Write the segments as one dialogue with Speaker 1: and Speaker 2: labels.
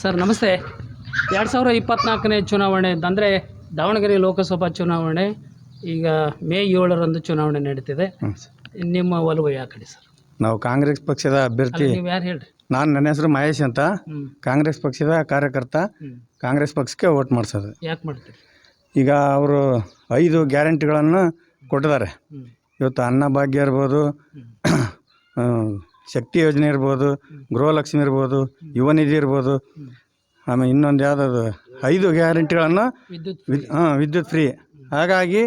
Speaker 1: Sir ನಮಸ್ತೆ. 2024ನೇ ಚುನಾವಣೆ ಅಂದರೆ ದಾವಣಗೆರೆ ಲೋಕಸಭಾ ಚುನಾವಣೆ ಈಗ ಮೇ 7ರಂದು ಚುನಾವಣೆ ನಡೀತಿದೆ. ನಿಮ್ಮ ಒಲವು ಯಾವ ಕಡೆ ಸರ್?
Speaker 2: ನಾವು ಕಾಂಗ್ರೆಸ್ ಪಕ್ಷದ ಅಭ್ಯರ್ಥಿ.
Speaker 1: ನೀವು ಯಾರು ಹೇಳ್ರಿ?
Speaker 2: ನನ್ನ ಹೆಸರು ಮಹೇಶ್ ಅಂತ, ಕಾಂಗ್ರೆಸ್ ಪಕ್ಷದ ಕಾರ್ಯಕರ್ತ. ಕಾಂಗ್ರೆಸ್ ಪಕ್ಷಕ್ಕೆ ವೋಟ್ ಮಾಡಿಸೋದು.
Speaker 1: ಯಾಕೆ ಮಾಡ್ತೀರಿ?
Speaker 2: ಈಗ ಅವರು 5 ಗ್ಯಾರಂಟಿಗಳನ್ನು ಕೊಟ್ಟಿದ್ದಾರೆ. ಇವತ್ತು ಅನ್ನಭಾಗ್ಯ ಇರ್ಬೋದು, ಶಕ್ತಿ ಯೋಜನೆ ಇರ್ಬೋದು, ಗೃಹಲಕ್ಷ್ಮಿ ಇರ್ಬೋದು, ಯುವ ನಿಧಿ ಇರ್ಬೋದು, ಆಮೇಲೆ ಇನ್ನೊಂದು ಯಾವುದಾದ್ರು 5 ಗ್ಯಾರಂಟಿಗಳನ್ನು ವಿದ್ಯುತ್ ಫ್ರೀ. ಹಾಗಾಗಿ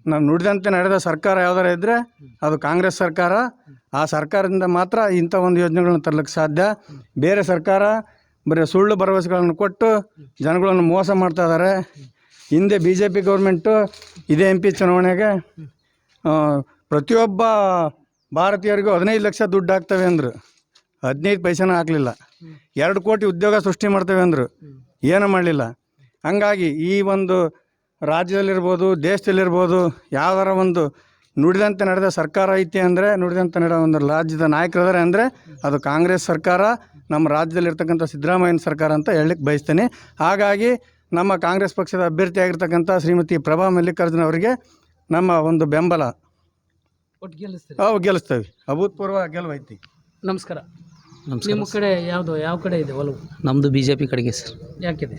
Speaker 2: ನಾವು ನುಡಿದಂತೆ ನಡೆದ ಸರ್ಕಾರ ಯಾವ್ದಾರು ಇದ್ದರೆ ಅದು ಕಾಂಗ್ರೆಸ್ ಸರ್ಕಾರ. ಆ ಸರ್ಕಾರದಿಂದ ಮಾತ್ರ ಇಂಥ ಒಂದು ಯೋಜನೆಗಳನ್ನ ತರಲಿಕ್ಕೆ ಸಾಧ್ಯ. ಬೇರೆ ಸರ್ಕಾರ ಬರೀ ಸುಳ್ಳು ಭರವಸೆಗಳನ್ನು ಕೊಟ್ಟು ಜನಗಳನ್ನು ಮೋಸ ಮಾಡ್ತಾ ಇದ್ದಾರೆ. ಹಿಂದೆ BJP ಗೌರ್ಮೆಂಟು ಇದೇ MP ಚುನಾವಣೆಗೆ ಪ್ರತಿಯೊಬ್ಬ ಭಾರತೀಯರಿಗೂ 15 ಲಕ್ಷ ದುಡ್ಡು ಹಾಕ್ತವೆ ಅಂದರು. 15 ಪೈಸೆನೂ ಹಾಕಲಿಲ್ಲ. 2 ಕೋಟಿ ಉದ್ಯೋಗ ಸೃಷ್ಟಿ ಮಾಡ್ತೇವೆ ಅಂದರು, ಏನೂ ಮಾಡಲಿಲ್ಲ. ಹಂಗಾಗಿ ಈ ಒಂದು ರಾಜ್ಯದಲ್ಲಿರ್ಬೋದು, ದೇಶದಲ್ಲಿರ್ಬೋದು, ಯಾವ್ದಾರ ಒಂದು ನುಡಿದಂತೆ ನಡೆದ ಸರ್ಕಾರ ಐತಿ ಅಂದರೆ, ನುಡಿದಂತೆ ನಡೆದ ಒಂದು ರಾಜ್ಯದ ನಾಯಕರಿದ್ದಾರೆ ಅಂದರೆ ಅದು ಕಾಂಗ್ರೆಸ್ ಸರ್ಕಾರ, ನಮ್ಮ ರಾಜ್ಯದಲ್ಲಿರ್ತಕ್ಕಂಥ ಸಿದ್ದರಾಮಯ್ಯನ ಸರ್ಕಾರ ಅಂತ ಹೇಳಲಿಕ್ಕೆ ಬಯಸ್ತೇನೆ. ಹಾಗಾಗಿ ನಮ್ಮ ಕಾಂಗ್ರೆಸ್ ಪಕ್ಷದ ಅಭ್ಯರ್ಥಿಯಾಗಿರ್ತಕ್ಕಂಥ ಶ್ರೀಮತಿ ಪ್ರಭಾ ಮಲ್ಲಿಕಾರ್ಜುನ್ ಅವರಿಗೆ ನಮ್ಮ ಒಂದು ಬೆಂಬಲ. ಗೆಲ್ಲಿಸ್ತೇವೆ. ಅಭೂತಪೂರ್ವ ಗೆಲುವು ಐತಿ.
Speaker 1: ನಮಸ್ಕಾರ. ನಿಮ್ಮ ಕಡೆ ಯಾವ ಕಡೆ ಇದೆ ಒಲವು?
Speaker 3: ನಮ್ಮದು BJP ಕಡೆಗೆ ಸರ್.
Speaker 1: ಯಾಕಿದೆ?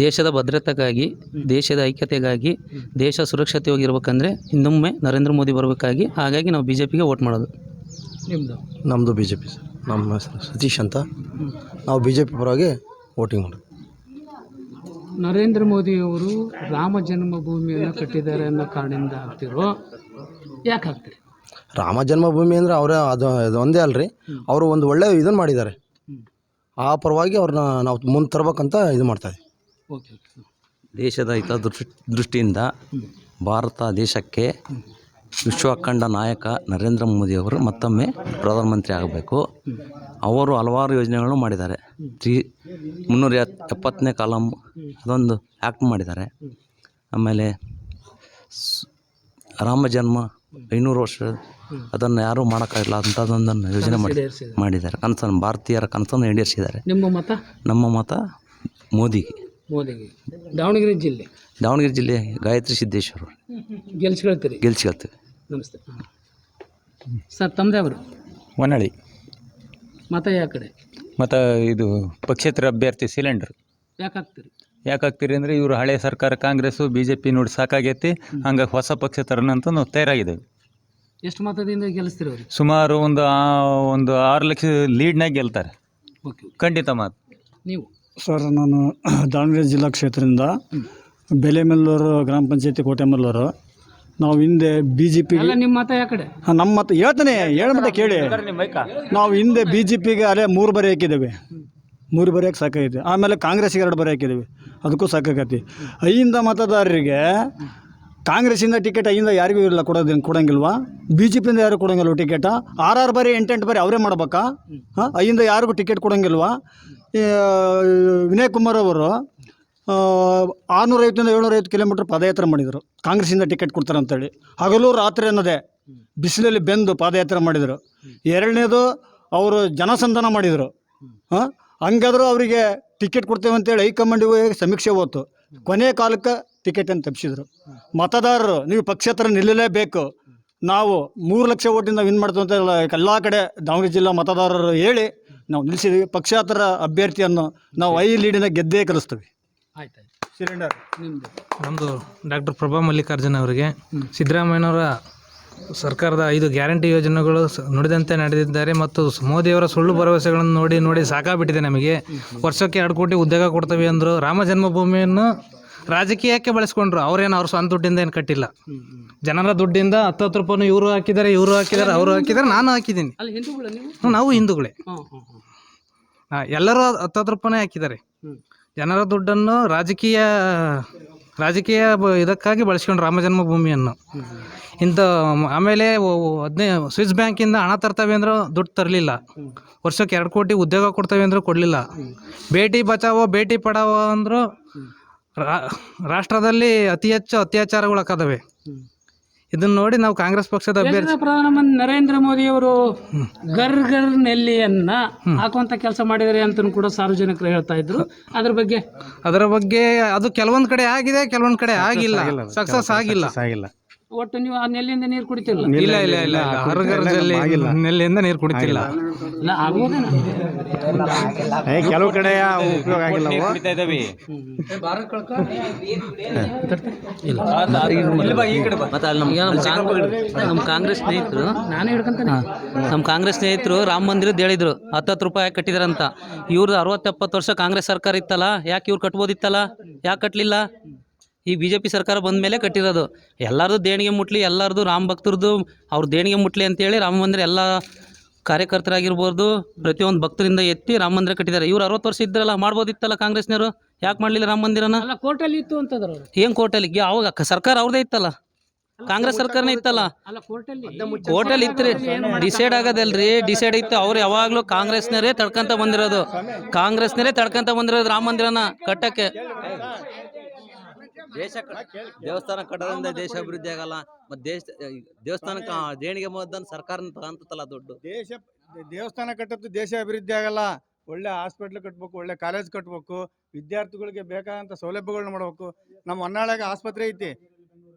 Speaker 3: ದೇಶದ ಭದ್ರತೆಗಾಗಿ, ದೇಶದ ಐಕ್ಯತೆಗಾಗಿ, ದೇಶ ಸುರಕ್ಷತೆಯಾಗಿರ್ಬೇಕಂದ್ರೆ ಇನ್ನೊಮ್ಮೆ ನರೇಂದ್ರ ಮೋದಿ ಬರಬೇಕಾಗಿ, ಹಾಗಾಗಿ ನಾವು BJPಗೆ ವೋಟ್ ಮಾಡೋದು.
Speaker 1: ನಿಮ್ಮದು?
Speaker 4: ನಮ್ಮದು BJP ಸರ್. ನಮ್ಮ ಹೆಸರು ಸತೀಶ್ ಅಂತ. ನಾವು BJP ಪರವಾಗಿ ವೋಟಿಂಗ್ ಮಾಡೋದು.
Speaker 1: ನರೇಂದ್ರ ಮೋದಿಯವರು ರಾಮ ಜನ್ಮಭೂಮಿಯನ್ನು ಕಟ್ಟಿದ್ದಾರೆ ಅನ್ನೋ ಕಾರಣದಿಂದ ಆಗ್ತಿರೋ, ಯಾಕೆ ಆಗ್ತೀರಿ?
Speaker 4: ರಾಮ ಜನ್ಮಭೂಮಿ ಅಂದರೆ ಅವರೇ ಅದು ಒಂದೇ ಅಲ್ರಿ, ಅವರು ಒಂದು ಒಳ್ಳೆ ಇದನ್ನು ಮಾಡಿದ್ದಾರೆ. ಆ ಪರವಾಗಿ ಅವ್ರನ್ನ ನಾವು ಮುಂದೆ ತರ್ಬೇಕಂತ ಇದು ಮಾಡ್ತಾಯಿದ್ದೀವಿ.
Speaker 1: ಓಕೆ.
Speaker 3: ದೇಶದ ದೃಷ್ಟಿಯಿಂದ ಭಾರತ ದೇಶಕ್ಕೆ ವಿಶ್ವ ಕಂಡ ನಾಯಕ ನರೇಂದ್ರ ಮೋದಿಯವರು ಮತ್ತೊಮ್ಮೆ ಪ್ರಧಾನಮಂತ್ರಿ ಆಗಬೇಕು. ಅವರು ಹಲವಾರು ಯೋಜನೆಗಳನ್ನು ಮಾಡಿದ್ದಾರೆ. 370ನೇ ಕಾಲಮ್ ಅದೊಂದು ಆ್ಯಕ್ಟ್ ಮಾಡಿದ್ದಾರೆ. ಆಮೇಲೆ ರಾಮ ಜನ್ಮ 500 ವರ್ಷ ಅದನ್ನು ಯಾರೂ ಮಾಡೋಕ್ಕಾಗಿಲ್ಲ ಅಂಥದ್ದೊಂದನ್ನು ಯೋಜನೆ ಮಾಡಿದ್ದಾರೆ. ಕನಸನ್ನು, ಭಾರತೀಯರ ಕನಸನ್ನು ಈಡೇರಿಸಿದ್ದಾರೆ. ನಮ್ಮ ಮತ ಮೋದಿಗೆ.
Speaker 1: ದಾವಣಗೆರೆ
Speaker 3: ಜಿಲ್ಲೆ ಗಾಯತ್ರಿ ಸಿದ್ದೇಶ್ವರ ಗೆಲ್ಸ್ಕೊಳ್ತೀವಿ.
Speaker 1: ನಮಸ್ತೆ ಸರ್. ತಮ್ಮದೇವರು?
Speaker 5: ಹೊನ್ನಳ್ಳಿ.
Speaker 1: ಮತ ಯಾವ ಕಡೆ?
Speaker 5: ಮತ್ತು ಇದು ಪಕ್ಷೇತರ ಅಭ್ಯರ್ಥಿ ಸಿಲಿಂಡರ್. ಯಾಕೆ ಹಾಕ್ತೀರಿ ಅಂದರೆ ಇವರು ಹಳೆ ಸರ್ಕಾರ ಕಾಂಗ್ರೆಸ್ಸು BJP ನೋಡಿ ಸಾಕಾಗೈತಿ. ಹಂಗಾಗಿ ಹೊಸ ಪಕ್ಷೇತರನಂತ ನಾವು ತಯಾರಾಗಿದ್ದೇವೆ.
Speaker 1: ಎಷ್ಟು ಮತದಿಂದ ಗೆಲ್ಲಿಸ್ತೀರಿ ಅವ್ರಿಗೆ?
Speaker 5: ಸುಮಾರು ಒಂದು 6 ಲಕ್ಷ ಲೀಡ್ನಾಗ ಗೆಲ್ತಾರೆ. ಖಂಡಿತ ಮಾತು.
Speaker 1: ನೀವು?
Speaker 6: ಸರ್, ನಾನು ದಾವಣಗೆರೆ ಜಿಲ್ಲಾ ಕ್ಷೇತ್ರದಿಂದ ಬೆಲೆಮಲ್ಲೂರು ಗ್ರಾಮ ಪಂಚಾಯತಿ ಕೋಟೆಮಲ್ಲೂರು. ನಾವು ಹಿಂದೆ BJP.
Speaker 1: ನಿಮ್ಮ ಮತ ಯಾವ ಕಡೆ?
Speaker 6: ನಮ್ಮ ಮತ ಹೇಳ್ತಾನೆ, ಹೇಳ್ಮಟ್ಟ ಕೇಳಿ. ನಾವು ಹಿಂದೆ BJPಗೆ ಅಲ್ಲೇ 3 ಬಾರಿ ಹಾಕಿದ್ದೇವೆ. 3 ಬಾರಿ ಹಾಕಿ ಸಾಕಾಗಿದೆ. ಆಮೇಲೆ ಕಾಂಗ್ರೆಸ್ಗೆ 2 ಬಾರಿ ಹಾಕಿದ್ದೇವೆ, ಅದಕ್ಕೂ ಸಾಕಾಗತ್ತೆ. ಅಹಿಂದ ಮತದಾರರಿಗೆ ಕಾಂಗ್ರೆಸ್ಸಿಂದ ಟಿಕೆಟ್ ಅಹಿಂದ ಯಾರಿಗೂ ಇಲ್ಲ, ಕೊಡೋಂಗಿಲ್ವಾ? BJPಯಿಂದ ಯಾರು ಕೊಡೋಂಗಿಲ್ವ ಟಿಕೆಟ? 6 ಬಾರಿ 8 ಬಾರಿ ಅವರೇ ಮಾಡ್ಬೇಕಾ? ಅಹಿಂದ ಯಾರಿಗೂ ಟಿಕೆಟ್ ಕೊಡೋಂಗಿಲ್ವಾ? ವಿನಯ್ ಕುಮಾರ್ ಅವರು 650 750 ಕಿಲೋಮೀಟ್ರ್ ಪಾದಯಾತ್ರೆ ಮಾಡಿದರು, ಕಾಂಗ್ರೆಸ್ಸಿಂದ ಟಿಕೆಟ್ ಕೊಡ್ತಾರೆ ಅಂತೇಳಿ. ಹಗಲು ರಾತ್ರಿ ಅನ್ನೋದೇ ಬಿಸಿಲಲ್ಲಿ ಬೆಂದು ಪಾದಯಾತ್ರೆ ಮಾಡಿದರು. 2ನೇದು ಅವರು ಜನಸಂಧಾನ ಮಾಡಿದರು. ಹಂಗಾದರೂ ಅವರಿಗೆ ಟಿಕೆಟ್ ಕೊಡ್ತೇವೆ ಅಂತೇಳಿ ಹೈಕಮಾಂಡಿಗೆ ಸಮೀಕ್ಷೆ ಹೋಯ್ತು. ಕೊನೆಯ ಕಾಲಕ್ಕೆ ಟಿಕೆಟನ್ನು ತಪ್ಪಿಸಿದ್ರು. ಮತದಾರರು ನೀವು ಪಕ್ಷೇತರ ನಿಲ್ಲಲೇಬೇಕು, ನಾವು 3 ಲಕ್ಷ ಓಟಿಂದ ವಿನ್ ಮಾಡ್ತೀವಿ ಅಂತ ಎಲ್ಲ ಕಡೆ ದಾವಣಗೆರೆ ಜಿಲ್ಲಾ ಮತದಾರರು ಹೇಳಿ ನಾವು ನಿಲ್ಲಿಸಿದ್ವಿ. ಪಕ್ಷೇತರ ಅಭ್ಯರ್ಥಿಯನ್ನು ನಾವು 5 ಲೀಡಿನ ಗೆದ್ದೇ ಕಲಿಸ್ತೀವಿ.
Speaker 1: ಆಯ್ತು.
Speaker 6: ಸಿಲಿಂಡರ್
Speaker 7: ನಮ್ಮದು ಡಾಕ್ಟರ್ ಪ್ರಭಾ ಮಲ್ಲಿಕಾರ್ಜುನ್ ಅವರಿಗೆ ಸಿದ್ದರಾಮಯ್ಯನವರ ಸರ್ಕಾರದ 5 ಗ್ಯಾರಂಟಿ ಯೋಜನೆಗಳು ನುಡಿದಂತೆ ನಡೆದಿದ್ದಾರೆ ಮತ್ತು ಮೋದಿಯವರ ಸುಳ್ಳು ಭರವಸೆಗಳನ್ನು ನೋಡಿ ಸಾಕಾಗ್ಬಿಟ್ಟಿದೆ ನಮಗೆ. ವರ್ಷಕ್ಕೆ 2 ಕೋಟಿ ಉದ್ಯೋಗ ಕೊಡ್ತೇವೆ ಅಂದರು. ರಾಮ ಜನ್ಮಭೂಮಿಯನ್ನು ರಾಜಕೀಯಕ್ಕೆ ಬಳಸ್ಕೊಂಡ್ರು. ಅವ್ರ ಸ್ವಂತ ದುಡ್ಡಿಂದ ಏನು ಕಟ್ಟಿಲ್ಲ, ಜನರ ದುಡ್ಡಿಂದ 10 ರೂಪಾಯಿ ಇವರು ಹಾಕಿದ್ದಾರೆ, ಅವರು ಹಾಕಿದ್ದಾರೆ, ನಾನು ಹಾಕಿದ್ದೀನಿ. ನಾವು ಹಿಂದೂಗಳೇ. ಎಲ್ಲರೂ 10 ರೂಪಾಯಿ ಹಾಕಿದ್ದಾರೆ. ಜನರ ದುಡ್ಡನ್ನು ರಾಜಕೀಯ ಇದಕ್ಕಾಗಿ ಬಳಸ್ಕೊಂಡ್ರು ರಾಮ ಜನ್ಮಭೂಮಿಯನ್ನು. ಆಮೇಲೆ ಸ್ವಿಸ್ ಬ್ಯಾಂಕಿಂದ ಹಣ ತರ್ತವೆ ಅಂದರೂ ದುಡ್ಡು ತರಲಿಲ್ಲ. ವರ್ಷಕ್ಕೆ 2 ಕೋಟಿ ಉದ್ಯೋಗ ಕೊಡ್ತೇವೆ ಅಂದರೂ ಕೊಡಲಿಲ್ಲ. ಬೇಟಿ ಬಚಾವೋ ಬೇಟಿ ಪಡಾವೋ ಅಂದರು. ರಾಷ್ಟ್ರದಲ್ಲಿ ಅತಿ ಹೆಚ್ಚು ಅತ್ಯಾಚಾರಗಳು ಹಾಕದವೆ. ಇದನ್ನ ನೋಡಿ ನಾವು ಕಾಂಗ್ರೆಸ್ ಪಕ್ಷದ ಅಭ್ಯರ್ಥಿ
Speaker 1: ದೇಶದ ಪ್ರಧಾನಮಂತ್ರಿ ನರೇಂದ್ರ ಮೋದಿ ಅವರು ಗರ್ ಗರ್ ನೆಲ್ಲಿಯನ್ನ ಹಾಕುವಂತ ಕೆಲಸ ಮಾಡಿದರೆ ಅಂತ ಕೂಡ ಸಾರ್ವಜನಿಕರು ಹೇಳ್ತಾ ಇದ್ರು. ಅದ್ರ ಬಗ್ಗೆ
Speaker 7: ಅದು ಕೆಲವೊಂದ್ ಕಡೆ ಆಗಿದೆ, ಕೆಲವೊಂದ್ ಕಡೆ ಆಗಿಲ್ಲ, ಸಕ್ಸಸ್ ಆಗಿಲ್ಲ.
Speaker 1: ಒಟ್ಟು ನೀವು ಆ ನೆಲ್ಲಿಂದ ನೀರು ಕುಡಿತಿಲ್ಲ?
Speaker 7: ಇಲ್ಲ ಹರಗರದಲ್ಲಿ ನೆಲ್ಲಿಂದ ನೀರು ಕುಡಿತಿಲ್ಲ.
Speaker 1: ಇಲ್ಲ ಆಗೋದೇನ?
Speaker 2: ಕೆಲವು ಕಡೆ ಉಪಯೋಗ ಆಗಿಲ್ಲ ಅವು.
Speaker 8: ನಮ್ಮ ಕಾಂಗ್ರೆಸ್ ಸ್ನೇಹಿತರು
Speaker 1: ನಾನೇ ಹಿಡ್ಕೊಂತಾನೆ.
Speaker 8: ನಮ್ಮ ಕಾಂಗ್ರೆಸ್ ಸ್ನೇಹಿತರು ರಾಮ ಮಂದಿರದ್ದು ಹೇಳಿದ್ರು 10 ರೂಪಾಯಿ ಕಟ್ಟಿದಾರಂತ. ಇವ್ರದ್ದು 60-70 ವರ್ಷ ಕಾಂಗ್ರೆಸ್ ಸರ್ಕಾರ ಇತ್ತಲ್ಲ, ಯಾಕೆ ಇವ್ರು ಕಟ್ಬೋದಿತ್ತಲ್ಲ, ಯಾಕೆ ಕಟ್ಟಲಿಲ್ಲ? ಈ BJP ಸರ್ಕಾರ ಬಂದ ಮೇಲೆ ಕಟ್ಟಿರೋದು. ಎಲ್ಲರದು ದೇಣಿಗೆ ಮುಟ್ಲಿ, ಎಲ್ಲರದು ರಾಮ ಭಕ್ತರದು ಅವ್ರ ದೇಣಿಗೆ ಮುಟ್ಲಿ ಅಂತೇಳಿ ರಾಮ ಮಂದಿರ ಎಲ್ಲ ಕಾರ್ಯಕರ್ತರಾಗಿರ್ಬೋದು ಪ್ರತಿಯೊಂದು ಭಕ್ತರಿಂದ ಎತ್ತಿ ರಾಮ ಮಂದಿರ ಕಟ್ಟಿದ್ದಾರೆ. ಇವ್ರು 60 ವರ್ಷ ಇದ್ರಲ್ಲ, ಮಾಡ್ಬೋದಿತ್ತಲ್ಲ ಕಾಂಗ್ರೆಸ್ನವರು, ಯಾಕೆ ಮಾಡಲಿಲ್ಲ ರಾಮ ಮಂದಿರನ?
Speaker 1: ಅಲ್ಲ ಕೋರ್ಟಲ್ಲಿ ಇತ್ತು ಅಂತಂದ್ರು ಅವ್ರು.
Speaker 8: ಏನು ಕೋರ್ಟಲ್ಲಿ? ಅವಾಗ ಸರ್ಕಾರ ಅವ್ರದೇ ಇತ್ತಲ್ಲ, ಕಾಂಗ್ರೆಸ್ ಸರ್ಕಾರನೇ ಇತ್ತಲ್ಲ.
Speaker 1: ಅಲ್ಲ
Speaker 8: ಕೋರ್ಟಲ್ಲಿ ಇತ್ತು, ಡಿಸೈಡ್ ಆಗೋದಲ್ರಿ, ಡಿಸೈಡ್ ಇತ್ತು. ಅವ್ರು ಯಾವಾಗಲೂ ಕಾಂಗ್ರೆಸ್ನವರೇ ತಡ್ಕೊಂತ ಬಂದಿರೋದು, ರಾಮ ಮಂದಿರನ ಕಟ್ಟಕ್ಕೆ.
Speaker 3: ದೇವಸ್ಥಾನ ಕಟ್ಟೋದ್ರಿಂದ ದೇಶ ಅಭಿವೃದ್ಧಿ ಆಗಲ್ಲ. ಮತ್ತೆ ದೇವಸ್ಥಾನಕ್ಕೆ ದೇಣಿಗೆ ಮೊದಲು ಸರ್ಕಾರ ತಗಂತಲ್ಲ ದುಡ್ಡು.
Speaker 2: ದೇವಸ್ಥಾನ ಕಟ್ಟದ್ದು ದೇಶ ಅಭಿವೃದ್ಧಿ ಆಗಲ್ಲ. ಒಳ್ಳೆ ಹಾಸ್ಪಿಟ್ಲ್ ಕಟ್ಬೇಕು, ಒಳ್ಳೆ ಕಾಲೇಜ್ ಕಟ್ಬೇಕು, ವಿದ್ಯಾರ್ಥಿಗಳಿಗೆ ಬೇಕಾದಂಥ ಸೌಲಭ್ಯಗಳನ್ನ ಮಾಡಬೇಕು. ನಮ್ಮ ಹೊನ್ನಾಳಾಗ ಆಸ್ಪತ್ರೆ ಐತಿ,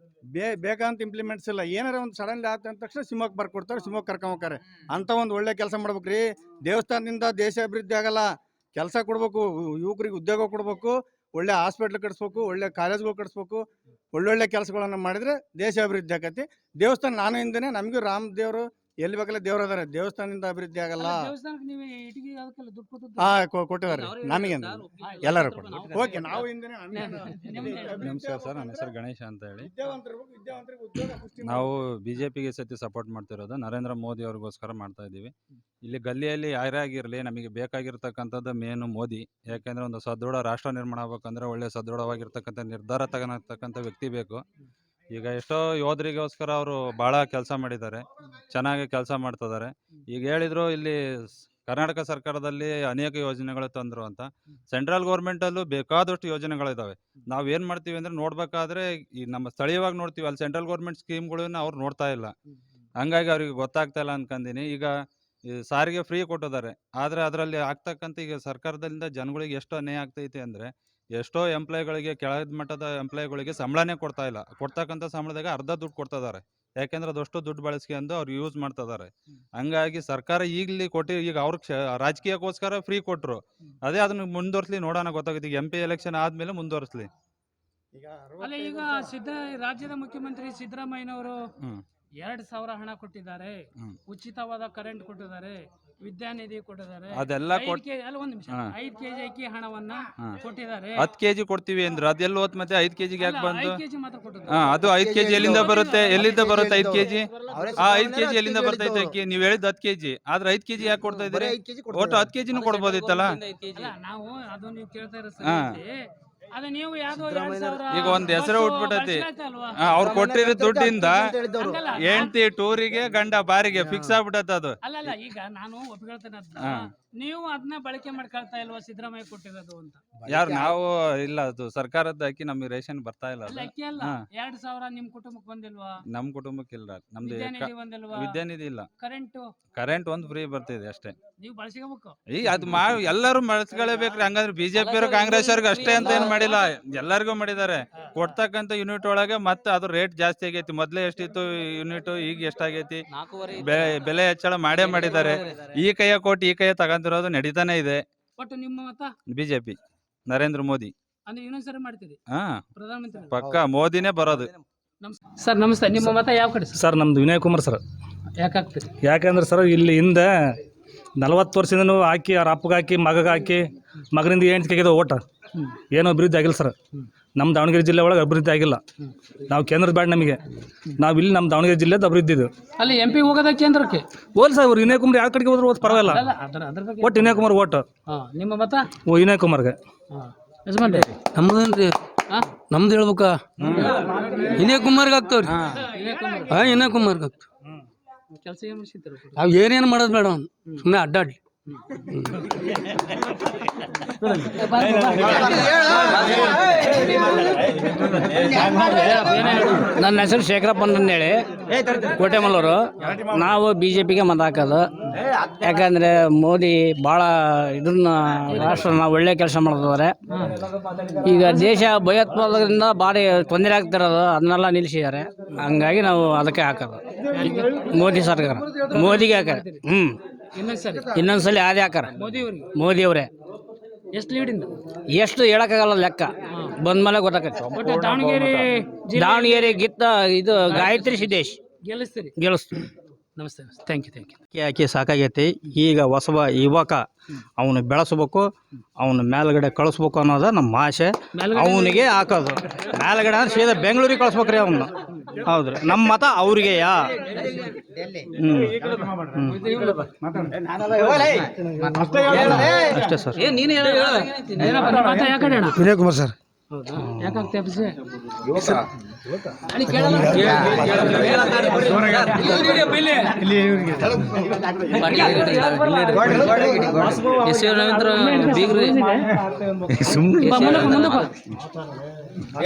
Speaker 2: ಬೇಕಾದಂಥ ಇಂಪ್ಲಿಮೆಂಟ್ಸ್ ಇಲ್ಲ. ಏನಾರ ಒಂದು ಸಡನ್ಲಿ ಆತ ಅಂದ ತಕ್ಷಣ ಶಿವಮೊಗ್ಗ ಬರ್ಕೊಡ್ತಾರೆ, ಶಿವಮೊಗ್ಗ ಕರ್ಕೊಂಬರ್ತಾರೆ. ಅಂಥ ಒಂದು ಒಳ್ಳೆ ಕೆಲಸ ಮಾಡ್ಬೇಕ್ರಿ. ದೇವಸ್ಥಾನದಿಂದ ದೇಶ ಅಭಿವೃದ್ಧಿ ಆಗಲ್ಲ. ಕೆಲಸ ಕೊಡ್ಬೇಕು, ಯುವಕರಿಗೆ ಉದ್ಯೋಗ ಕೊಡ್ಬೇಕು, ಒಳ್ಳೆ ಹಾಸ್ಪಿಟ್ಲ್ ಕಟ್ಸ್ಬೇಕು, ಒಳ್ಳೆ ಕಾಲೇಜ್ಗಳು ಕಟ್ಸ್ಬೇಕು, ಒಳ್ಳೊಳ್ಳೆ ಕೆಲಸಗಳನ್ನು ಮಾಡಿದ್ರೆ ದೇಶ ಅಭಿವೃದ್ಧಿ ಆಗತ್ತೆ. ದೇವಸ್ಥಾನ ನಾನು ಹಿಂದೆ ನಮಗೂ ರಾಮ ದೇವರು ಎಲ್ಲಿ ಬೇಕಲ್ಲ ದೇವ್ರು ಅದಾರೆ, ದೇವಸ್ಥಾನದಿಂದ ಅಭಿವೃದ್ಧಿ ಆಗಲ್ಲ. ಕೊಟ್ಟಿದ್ದಾರೆ ನಮಗೆ ಎಲ್ಲರೂ ಓಕೆ. ನಾವು ಹಿಂದೆ
Speaker 5: ನಮಸ್ಕಾರ ಸರ್, ನನ್ನ ಹೆಸರು ಗಣೇಶ ಅಂತ ಹೇಳಿ. ನಾವು BJPಗೆ ಸತಿ ಸಪೋರ್ಟ್ ಮಾಡ್ತಿರೋದು, ನರೇಂದ್ರ ಮೋದಿ ಅವ್ರಿಗೋಸ್ಕರ ಮಾಡ್ತಾ ಇದ್ದೀವಿ. ಇಲ್ಲಿ ಗಲ್ಲಿಯಲ್ಲಿ ಯಾರೇ ಆಗಿರಲಿ, ನಮಗೆ ಬೇಕಾಗಿರ್ತಕ್ಕಂಥದ್ದು ಮೇನು ಮೋದಿ. ಯಾಕೆಂದರೆ ಒಂದು ಸದೃಢ ರಾಷ್ಟ್ರ ನಿರ್ಮಾಣ ಆಗ್ಬೇಕಂದ್ರೆ ಒಳ್ಳೆ ಸದೃಢವಾಗಿರ್ತಕ್ಕಂಥ ನಿರ್ಧಾರ ತಗೊಳತಕ್ಕಂಥ ವ್ಯಕ್ತಿ ಬೇಕು. ಈಗ ಎಷ್ಟೋ ಯೋಧರಿಗೋಸ್ಕರ ಅವರು ಭಾಳ ಕೆಲಸ ಮಾಡಿದ್ದಾರೆ, ಚೆನ್ನಾಗಿ ಕೆಲಸ ಮಾಡ್ತಿದ್ದಾರೆ. ಈಗ ಹೇಳಿದ್ರು ಇಲ್ಲಿ ಕರ್ನಾಟಕ ಸರ್ಕಾರದಲ್ಲಿ ಅನೇಕ ಯೋಜನೆಗಳು ತಂದರು ಅಂತ. ಸೆಂಟ್ರಲ್ ಗೌರ್ಮೆಂಟಲ್ಲೂ ಬೇಕಾದಷ್ಟು ಯೋಜನೆಗಳಿದ್ದಾವೆ. ನಾವು ಏನು ಮಾಡ್ತೀವಿ ಅಂದರೆ ನೋಡಬೇಕಾದ್ರೆ ಈ ನಮ್ಮ ಸ್ಥಳೀಯವಾಗಿ ನೋಡ್ತೀವಿ, ಅಲ್ಲಿ ಸೆಂಟ್ರಲ್ ಗೌರ್ಮೆಂಟ್ ಸ್ಕೀಮ್ಗಳನ್ನ ಅವ್ರು ನೋಡ್ತಾ ಇಲ್ಲ. ಹಂಗಾಗಿ ಅವ್ರಿಗೆ ಗೊತ್ತಾಗ್ತಾ ಇಲ್ಲ ಅನ್ಕಂದಿನಿ. ಈಗ ಈ ಸಾರಿಗೆ ಫ್ರೀ ಕೊಟ್ಟಿದ್ದಾರೆ, ಆದರೆ ಅದರಲ್ಲಿ ಆಗ್ತಕ್ಕಂಥ ಈಗ ಸರ್ಕಾರದಿಂದ ಜನಗಳಿಗೆ ಎಷ್ಟು ಅನ್ಯಾಯ ಆಗ್ತೈತೆ ಅಂದರೆ, ಎಷ್ಟೋ ಎಂಪ್ಲಾಯ್ಗಳಿಗೆ, ಕೆಳದ ಮಟ್ಟದ ಎಂಪ್ಲಾಯ್ಗಳಿಗೆ ಸಂಬಳನೇ ಕೊಡ್ತಾ ಇಲ್ಲ. ಕೊಡ್ತಕ್ಕಂಥ ಸಂಬಳದಾಗ ಅರ್ಧ ದುಡ್ಡು ಕೊಡ್ತಿದ್ದಾರೆ. ಯಾಕೆಂದ್ರೆ ಅದಷ್ಟು ದುಡ್ಡು ಬಳಸ್ಕೊಂಡು ಅವ್ರು ಯೂಸ್ ಮಾಡ್ತಿದ್ದಾರೆ. ಹಂಗಾಗಿ ಸರ್ಕಾರ ಈಗಲಿ ಕೊಟ್ಟು ಈಗ ಅವ್ರಿಗೆ ರಾಜಕೀಯಕ್ಕೋಸ್ಕರ ಫ್ರೀ ಕೊಟ್ಟರು, ಅದೇ ಅದನ್ನ ಮುಂದುವರ್ಸ್ಲಿ, ನೋಡೋಣ ಗೊತ್ತಾಗುತ್ತೆ. ಈಗ MP ಎಲೆಕ್ಷನ್ ಆದಮೇಲೆ ಮುಂದುವರ್ಸ್ಲಿ.
Speaker 1: ಅಲ್ಲ ಈಗ ರಾಜ್ಯದ ಮುಖ್ಯಮಂತ್ರಿ ಸಿದ್ದರಾಮಯ್ಯನವರು 2,000 ಹಣ ಕೊಟ್ಟಿದ್ದಾರೆ, ಉಚಿತವಾದ ಕರೆಂಟ್ ಕೊಟ್ಟಿದ್ದಾರೆ, ವಿದ್ಯಾನಿಧಿ ಕೊಟ್ಟಿದ್ದಾರೆ,
Speaker 5: ಅದೆಲ್ಲ
Speaker 1: ಒಂದ್ ನಿಮಿಷ 5 kg ಅಕ್ಕಿ ಹಣವನ್ನ ಕೊಟ್ಟಿದ್ದಾರೆ.
Speaker 5: 10 kg ಕೊಡ್ತೀವಿ ಅಂದ್ರೆ ಅದೆಲ್ಲ ಹೋತ್ ಮತ್ತೆ 5 kg ಯಾಕೆ ಬಂತು?
Speaker 1: 5 kg ಮಾತ್ರ ಕೊಟ್ಟಿದ್ದಾರೆ.
Speaker 5: ಅದು 5 kg ಎಲ್ಲಿಂದ ಬರುತ್ತೆ? 5 kg? 5 kg ಎಲ್ಲಿಂದ ಬರ್ತೈತೆ ಅಕ್ಕಿ? ನೀವು ಹೇಳಿದ್ 10 kg, ಆದ್ರೆ 5 kg ಯಾಕೆ ಕೊಡ್ತಾ ಇದ್ದೀರಿ? ಒಟ್ಟು 10 kgನೂ ಕೊಡ್ಬೋದಿತ್ತಲ್ಲ.
Speaker 1: ನಾವು ಅದು ನೀವು ಕೇಳ್ತಾ ಇರೋ ಸರಿ, ಅದೇ ನೀವು ಯಾವ್ದೋ 2,000
Speaker 5: ಈಗ ಒಂದ್ ಹೆಸರು ಉಟ್ಬಿಟ್ಟೈತಿ. ಅವ್ರು ಕೊಟ್ಟಿರೋ ದುಡ್ಡಿಂದ ಹೆಂಡತಿ ಟೂರಿಗೆ, ಗಂಡ ಬಾರಿಗೆ ಫಿಕ್ಸ್ ಆಗ್ಬಿಟ್ಟೈತೆ ಅದು.
Speaker 1: ಅಲ್ಲ ಈಗ ನಾನು ಒಪ್ಕೊಳ್ತೇನೆ, ನೀವು ಅದನ್ನ ಬಳಕೆ ಮಾಡ್ಕೊಳ್ತಾ ಇಲ್ವಾ ಸಿದ್ದರಾಮಯ್ಯ ಕೊಟ್ಟಿರೋದು ಅಂತ?
Speaker 5: ಯಾರು ನಾವು ಇಲ್ಲ, ಅದು ಸರ್ಕಾರದ ಅಕ್ಕಿ ನಮಗೆ ರೇಷನ್ ಬರ್ತಾ ಇಲ್ಲ.
Speaker 1: ಅಕ್ಕಿ ಅಲ್ಲ, 2,000 ನಿಮ್ ಕುಟುಂಬಕ್ಕೆ ಬಂದಿಲ್ವಾ?
Speaker 5: ನಮ್ ಕುಟುಂಬಕ್ಕೆ ಇಲ್ಲ, ನಮ್ದು ವಿದ್ಯಾನಿಧಿ ಇಲ್ಲ. ಕರೆಂಟ್ ಒಂದು ಫ್ರೀ ಬರ್ತಿದೆ ಅಷ್ಟೇ.
Speaker 1: ನೀವು ಬಳಸ್ಕೋಬೇಕು.
Speaker 5: ಈಗ ಅದು ಎಲ್ಲರೂ ಬಳಸ್ಕೊಳ್ಳೇಬೇಕ್ರಿ. ಹಂಗಂದ್ರೆ BJP ಅವರು ಕಾಂಗ್ರೆಸ್ ಅವ್ರಿಗೆ ಅಷ್ಟೇ ಅಂತ ಏನ್ ಮಾಡಿಲ್ಲ, ಎಲ್ಲರಿಗೂ ಮಾಡಿದ್ದಾರೆ. ಕೊಡ್ತಕ್ಕಂಥ ಯೂನಿಟ್ ಒಳಗೆ ಮತ್ತೆ ಅದು ರೇಟ್ ಜಾಸ್ತಿ ಆಗೈತಿ. ಮೊದ್ಲೇ ಎಷ್ಟಿತ್ತು ಯೂನಿಟ್, ಈಗ ಎಷ್ಟಾಗೈತಿ? ಬೆಲೆ ಹೆಚ್ಚಳ ಮಾಡೇ ಮಾಡಿದ್ದಾರೆ. ಈ ಕೈಯ ಕೊಟ್ಟು ಈ ಕೈಯ ತಗೊಂತಿರೋದು ನಡೀತಾನೆ ಇದೆ.
Speaker 1: ಒಟ್ಟು ನಿಮ್ಮ ಮತ
Speaker 5: BJP, ನರೇಂದ್ರ ಮೋದಿ.
Speaker 1: ಅಂದ್ರೆ ಇನ್ನೊಂದ್ಸರಿ ಮಾಡ್ತೀರಿ ಪ್ರಧಾನಮಂತ್ರಿ?
Speaker 5: ಪಕ್ಕ ಮೋದಿನೇ ಬರೋದು.
Speaker 1: ಸರ್ ನಮಸ್ತೆ, ನಿಮ್ಮ ಮತ ಯಾವ ಕಡೆ
Speaker 9: ಸರ್? ನಮ್ದು ವಿನಯ್ ಕುಮಾರ್ ಸರ್.
Speaker 1: ಯಾಕಾಗ್ತೀರಿ?
Speaker 9: ಯಾಕಂದ್ರೆ ಸರ್ ಇಲ್ಲಿ ಹಿಂದೆ 40 ವರ್ಷದಿಂದ ಹಾಕಿ, ಅವ್ರ ಅಪ್ಪಗೆ ಹಾಕಿ, ಮಗಗೆ ಹಾಕಿ, ಮಗನಿಂದ ಹೆಂಡ್ತಿಗೆ ಓಟ, ಏನೂ ಅಭಿವೃದ್ಧಿ ಆಗಿಲ್ಲ ಸರ್. ನಮ್ಮ ದಾವಣಗೆರೆ ಜಿಲ್ಲೆ ಒಳಗೆ ಅಭಿವೃದ್ಧಿ ಆಗಿಲ್ಲ. ನಾವು ಕೇಂದ್ರದ ಬ್ಯಾಡ್ ನಮಗೆ, ನಾವು ಇಲ್ಲಿ ನಮ್ಮ ದಾವಣಗೆರೆ ಜಿಲ್ಲೆದು ಅಭಿವೃದ್ಧಿ ಇದು.
Speaker 1: ಅಲ್ಲಿ MP ಹೋಗೋದ ಕೇಂದ್ರಕ್ಕೆ
Speaker 9: ಹೋಲ್ ಸರ್, ಅವ್ರು ವಿನಯ್ ಕುಮಾರ್ ಯಾವ ಕಡೆಗೆ ಹೋದ್ರು ಓದ್ ಪರವಾಗಿಲ್ಲ. ಒಟ್ಟು ವಿನಯ್ ಕುಮಾರ್ ಓಟು.
Speaker 1: ನಿಮ್ಮ ಮತ
Speaker 9: ವಿನಯ್ ಕುಮಾರ್ಗೆ.
Speaker 1: ಯಜಮಾನ್ರಿ
Speaker 8: ನಮ್ದೇನ್ರಿ, ನಮ್ದು ಹೇಳ್ಬೇಕಾ? ವಿನಯ್ ಕುಮಾರ್ಗೆ ಆಗ್ತಾವ್ರಿ. ವಿನಯ್ ಕುಮಾರ್ಗೆ ಆಗ್ತಾವ.
Speaker 1: ಕೆಲಸ ಏನು
Speaker 8: ನಾವು ಏನೇನು ಮಾಡೋದು ಬೇಡ, ಸುಮ್ಮನೆ ಅಡ್ಡಾಡ್ಲಿ.
Speaker 1: ನನ್ನ ಹೆಸರು ಶೇಖರಪ್ಪ ಅಂತಂದೇಳಿ ಕೋಟೆಮಲ್ಲೂರು. ನಾವು BJPಗೆ ಮತ ಹಾಕೋದು. ಯಾಕಂದರೆ ಮೋದಿ ಭಾಳ ಇದನ್ನ ರಾಷ್ಟ್ರನ ಒಳ್ಳೆ ಕೆಲಸ ಮಾಡ್ತಿದ್ದಾರೆ. ಈಗ ದೇಶ ಭಯೋತ್ಪಾದಕರಿಂದ ಭಾರಿ ತೊಂದರೆ ಆಗ್ತಿರೋದು, ಅದನ್ನೆಲ್ಲ ನಿಲ್ಲಿಸಿದ್ದಾರೆ. ಹಂಗಾಗಿ ನಾವು ಅದಕ್ಕೆ ಹಾಕೋದು, ಮೋದಿ ಸರ್ಕಾರ. ಮೋದಿಗೆ ಹಾಕಾರ. ಇನ್ನೊಂದ್ಸಲಿ ಅದೇ ಹಾಕಾರ, ಮೋದಿಯವರೇ.
Speaker 8: ಎಷ್ಟು ಲೀಡಿಂದ?
Speaker 1: ಎಷ್ಟು ಹೇಳಕ್ಕಾಗಲ್ಲ, ಲೆಕ್ಕ ಬಂದ್ಮೇಲೆ ಗೊತ್ತಾಗತ್ತೆ. ದಾವಣಗೆರೆ ಗಿತ್ತ ಇದು ಗಾಯತ್ರಿ ಸಿದ್ದೇಶ್ ಗೆಲ್ಲಿಸ್ತೀವಿ.
Speaker 8: ನಮಸ್ತೆ, ಥ್ಯಾಂಕ್ ಯು.
Speaker 6: ಹಾಕಿ ಸಾಕಾಗೈತಿ. ಈಗ ಹೊಸಬ ಯುವಕ ಅವನು ಬೆಳೆಸ್ಬೇಕು, ಅವನು ಮೇಲ್ಗಡೆ ಕಳಿಸ್ಬೇಕು ಅನ್ನೋದು ನಮ್ಮ ಆಸೆ. ಅವನಿಗೆ ಹಾಕೋದು ಮೇಲ್ಗಡೆ ಅಂದ್ರೆ ಸೀದಾ ಬೆಂಗಳೂರಿಗೆ ಕಳಿಸ್ಬೇಕ್ರಿ ಅವನ್ನ. ಹೌದ್ರಿ, ನಮ್ಮ ಮತ ಅವ್ರಿಗೆ. ಅಷ್ಟೇ sir.
Speaker 4: Vinay Kumar sir.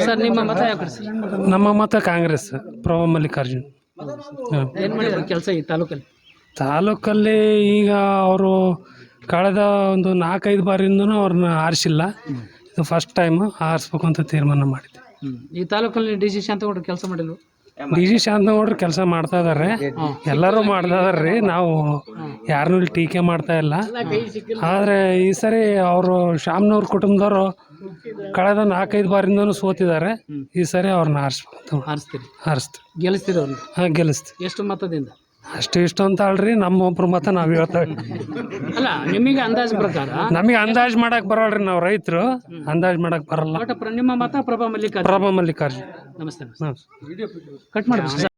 Speaker 8: Sir, ನಿಮ್ಮ ಮತ ಯಾಕೆ ಸರ್?
Speaker 1: ನಮ್ಮ ಮತ ಕಾಂಗ್ರೆಸ್, ಪ್ರಭಾ ಮಲ್ಲಿಕಾರ್ಜುನ್.
Speaker 8: ಏನು ಮಾಡಿದ್ರು ಕೆಲಸ ಈ
Speaker 1: ತಾಲೂಕಲ್ಲಿ ಈಗ ಅವರು ಕಳೆದ ಒಂದು 4-5 ಬಾರಿಯಿಂದನೂ ಅವ್ರನ್ನ ಆರಿಸಿಲ್ಲ. ಇದು ಫಸ್ಟ್ ಟೈಮ್ ಆರಿಸ್ಬೇಕು ಅಂತ ತೀರ್ಮಾನ ಮಾಡಿದ್ದೆ.
Speaker 8: ಈ ತಾಲೂಕಲ್ಲಿ DC ಶಾಂತಗೌಡರು ಕೆಲಸ ಮಾಡಿದ್ರು.
Speaker 1: DC ಶಾಂತಗೌಡರು ಕೆಲಸ ಮಾಡ್ತಾ ಇದಾರೆ, ಎಲ್ಲರೂ ಮಾಡ್ತಾ ಇದಾರ್ರಿ. ನಾವು ಯಾರನ್ನೂ ಇಲ್ಲಿ ಟೀಕೆ ಮಾಡ್ತಾ ಇಲ್ಲ. ಆದರೆ ಈ ಸರಿ ಅವರು ಶಾಮ್ನವ್ರ ಕುಟುಂಬದವರು ಕಳೆದ 4-5 ಬಾರಿಂದನೂ ಸೋತಿದ್ದಾರೆ. ಈ ಸರಿ ಅವ್ರನ್ನ ಆರಿಸ್ಬೇಕು ಅಂತ ಆರಿಸ್ತೀವಿ.
Speaker 8: ಗೆಲ್ಲಿಸ್ತೀರಿ ಅವ್ರನ್ನ?
Speaker 1: ಹಾಂ, ಗೆಲ್ಲಿಸ್ತೀವಿ.
Speaker 8: ಎಷ್ಟು ಮತದಿಂದ?
Speaker 1: ಇಷ್ಟು ಅಂತ ಅಲ್ರಿ, ನಮ್ಮೊಬ್ರು ಮತ ನಾವು ಹೇಳ್ತೇವೆ.
Speaker 8: ಅಲ್ಲ, ನಿಮಗೆ ಅಂದಾಜು ಪ್ರಕಾರ?
Speaker 1: ನಮಗೆ ಅಂದಾಜು ಮಾಡಕ್ ಬರಲ್ರಿ, ನಾವು ರೈತರು, ಅಂದಾಜು ಮಾಡಕ್ ಬರಲ್ಲ.
Speaker 8: ನಿಮ್ಮ ಮತ ಪ್ರಭಾ ಮಲ್ಲಿಕಾರ್ಜುನ್.
Speaker 1: ಪ್ರಭಾ ಮಲ್ಲಿಕಾರ್ಜುನ್.
Speaker 8: ನಮಸ್ತೆ. ಕಟ್ ಮಾಡಿ.